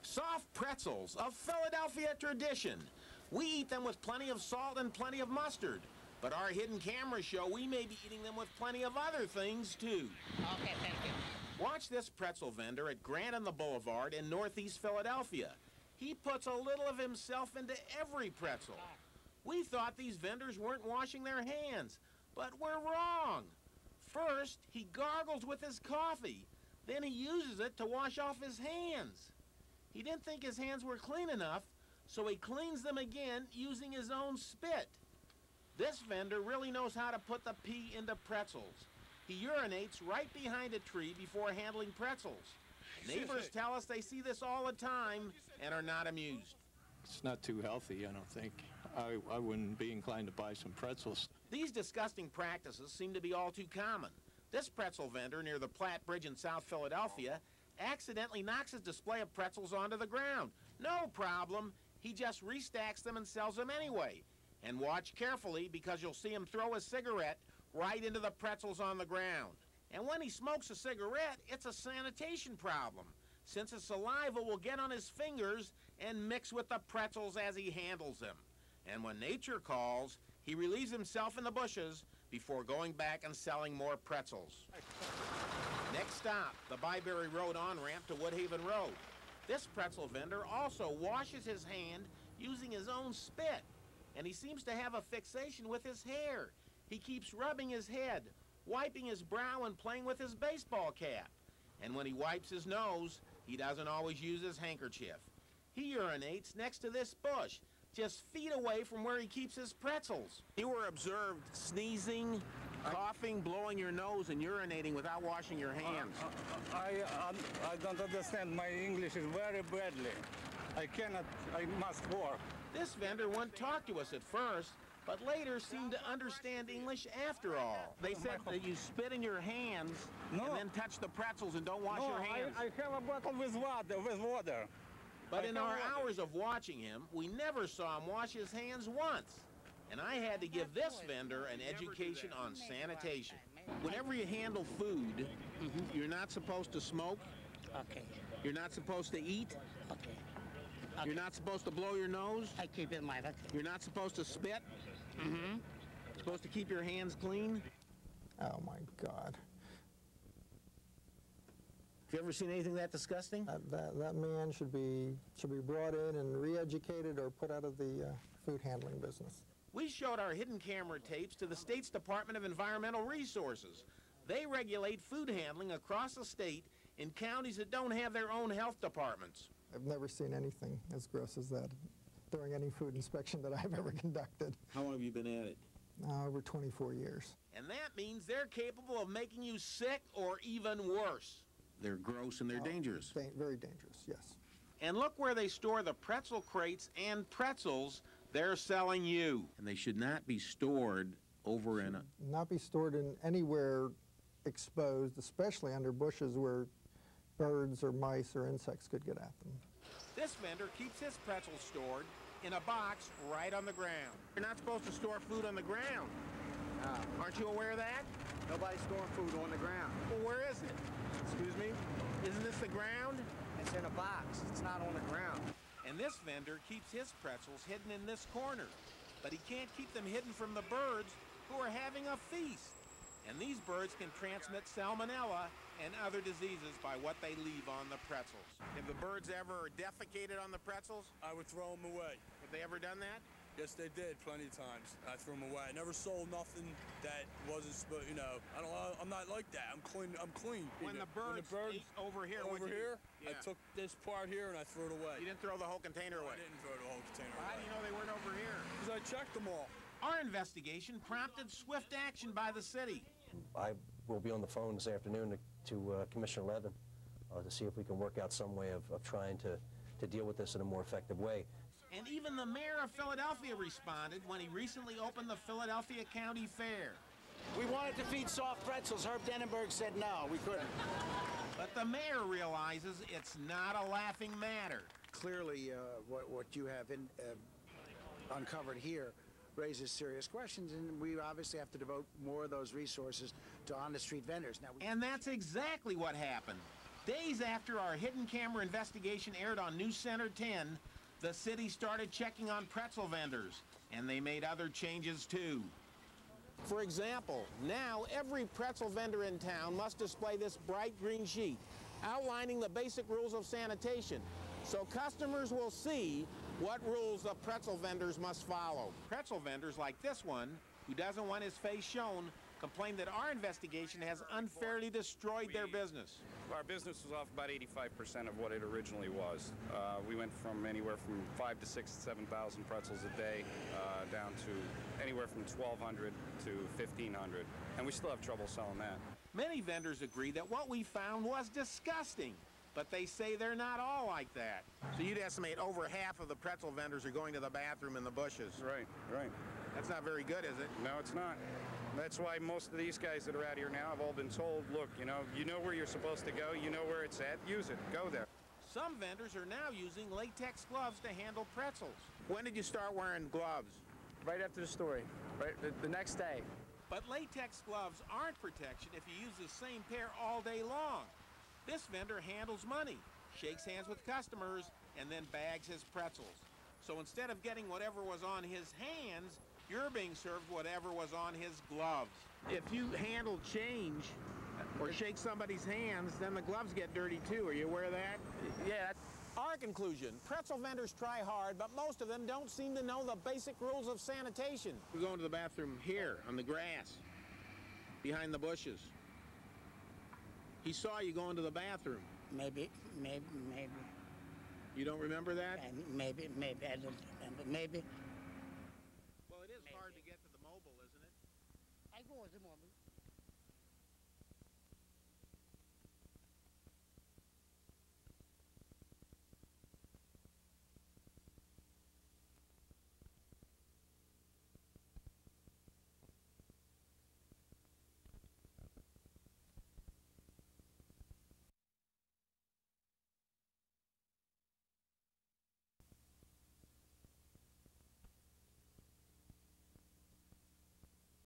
Soft pretzels of Philadelphia tradition. We eat them with plenty of salt and plenty of mustard. But our hidden camera show we may be eating them with plenty of other things, too. Okay, thank you. Watch this pretzel vendor at Grant on the Boulevard in Northeast Philadelphia. He puts a little of himself into every pretzel. We thought these vendors weren't washing their hands, but we're wrong. First, he gargles with his coffee. Then he uses it to wash off his hands. He didn't think his hands were clean enough, so he cleans them again using his own spit. This vendor really knows how to put the pee into pretzels. He urinates right behind a tree before handling pretzels. Neighbors tell us they see this all the time and are not amused. It's not too healthy, I don't think. I wouldn't be inclined to buy some pretzels. These disgusting practices seem to be all too common. This pretzel vendor near the Platte Bridge in South Philadelphia accidentally knocks his display of pretzels onto the ground. No problem. He just restacks them and sells them anyway. And watch carefully, because you'll see him throw his cigarette right into the pretzels on the ground. And when he smokes a cigarette, it's a sanitation problem, since his saliva will get on his fingers and mix with the pretzels as he handles them. And when nature calls, he relieves himself in the bushes before going back and selling more pretzels. Next stop, the Byberry Road on-ramp to Woodhaven Road. This pretzel vendor also washes his hand using his own spit. And he seems to have a fixation with his hair. He keeps rubbing his head, wiping his brow, and playing with his baseball cap. And when he wipes his nose, he doesn't always use his handkerchief. He urinates next to this bush, just feet away from where he keeps his pretzels. You were observed sneezing, coughing, blowing your nose, and urinating without washing your hands. I don't understand. My English is very badly. I must work. This vendor wouldn't talk to us at first, but later seemed to understand English after all. They said that you spit in your hands and then touch the pretzels and don't wash your hands. I have a bottle with water. But in our hours of watching him, we never saw him wash his hands once. And I had to give this vendor an education on sanitation. Whenever you handle food, you're not supposed to smoke. Okay. You're not supposed to eat. Okay. You're not supposed to blow your nose. I keep it in mind. Okay. You're not supposed to spit. You're supposed to keep your hands clean. Oh my God. Have you ever seen anything that disgusting? That man should be brought in and re-educated or put out of the food handling business. We showed our hidden camera tapes to the state's Department of Environmental Resources. They regulate food handling across the state in counties that don't have their own health departments. I've never seen anything as gross as that during any food inspection that I've ever conducted. How long have you been at it? Over 24 years. And that means they're capable of making you sick or even worse. They're gross and they're dangerous. Very dangerous, yes. And look where they store the pretzel crates and pretzels they're selling you. And they should not be stored over in a... Not be stored in anywhere exposed, especially under bushes where birds or mice or insects could get at them. This vendor keeps his pretzels stored in a box right on the ground. You're not supposed to store food on the ground. Aren't you aware of that? Nobody's storing food on the ground. Well, where is it? Excuse me? Isn't this the ground? It's in a box. It's not on the ground. And this vendor keeps his pretzels hidden in this corner. But he can't keep them hidden from the birds who are having a feast. And these birds can transmit salmonella and other diseases by what they leave on the pretzels. Have the birds ever defecated on the pretzels? I would throw them away. Have they ever done that? Yes, they did plenty of times. I threw them away. I never sold nothing that wasn't, you know. I'm not like that. I'm clean. When the birds ate over here, I took this part here and I threw it away. You didn't throw the whole container away? I didn't throw the whole container away. How do you know they weren't over here? Because I checked them all. Our investigation prompted swift action by the city. I will be on the phone this afternoon to Commissioner Levin to see if we can work out some way of trying to deal with this in a more effective way. And even the mayor of Philadelphia responded when he recently opened the Philadelphia County Fair. We wanted to feed soft pretzels. Herb Denenberg said no, we couldn't. But the mayor realizes it's not a laughing matter. Clearly, what you have uncovered here raises serious questions, and we obviously have to devote more of those resources to on-the-street vendors. And that's exactly what happened. Days after our hidden camera investigation aired on News Center 10, the city started checking on pretzel vendors, and they made other changes too. For example, now every pretzel vendor in town must display this bright green sheet outlining the basic rules of sanitation, so customers will see what rules the pretzel vendors must follow. Pretzel vendors like this one, who doesn't want his face shown, complain that our investigation has unfairly destroyed their business. Our business was off about 85% of what it originally was. We went from anywhere from 5,000 to 6,000 to 7,000 pretzels a day down to anywhere from 1,200 to 1,500, and we still have trouble selling that. Many vendors agree that what we found was disgusting, but they say they're not all like that. So you'd estimate over half of the pretzel vendors are going to the bathroom in the bushes. Right, right. That's not very good, is it? No, it's not. That's why most of these guys that are out here now have all been told, look, you know where you're supposed to go, you know where it's at, use it, go there. Some vendors are now using latex gloves to handle pretzels. When did you start wearing gloves? Right after the story, right the next day. But latex gloves aren't protection if you use the same pair all day long. This vendor handles money, shakes hands with customers, and then bags his pretzels. So instead of getting whatever was on his hands, you're being served whatever was on his gloves. If you handle change or shake somebody's hands, then the gloves get dirty too. Are you aware of that? Yeah. Our conclusion, pretzel vendors try hard, but most of them don't seem to know the basic rules of sanitation. We're going to the bathroom here, on the grass, behind the bushes. He saw you go into the bathroom. Maybe. You don't remember that? Maybe, I don't remember. Maybe.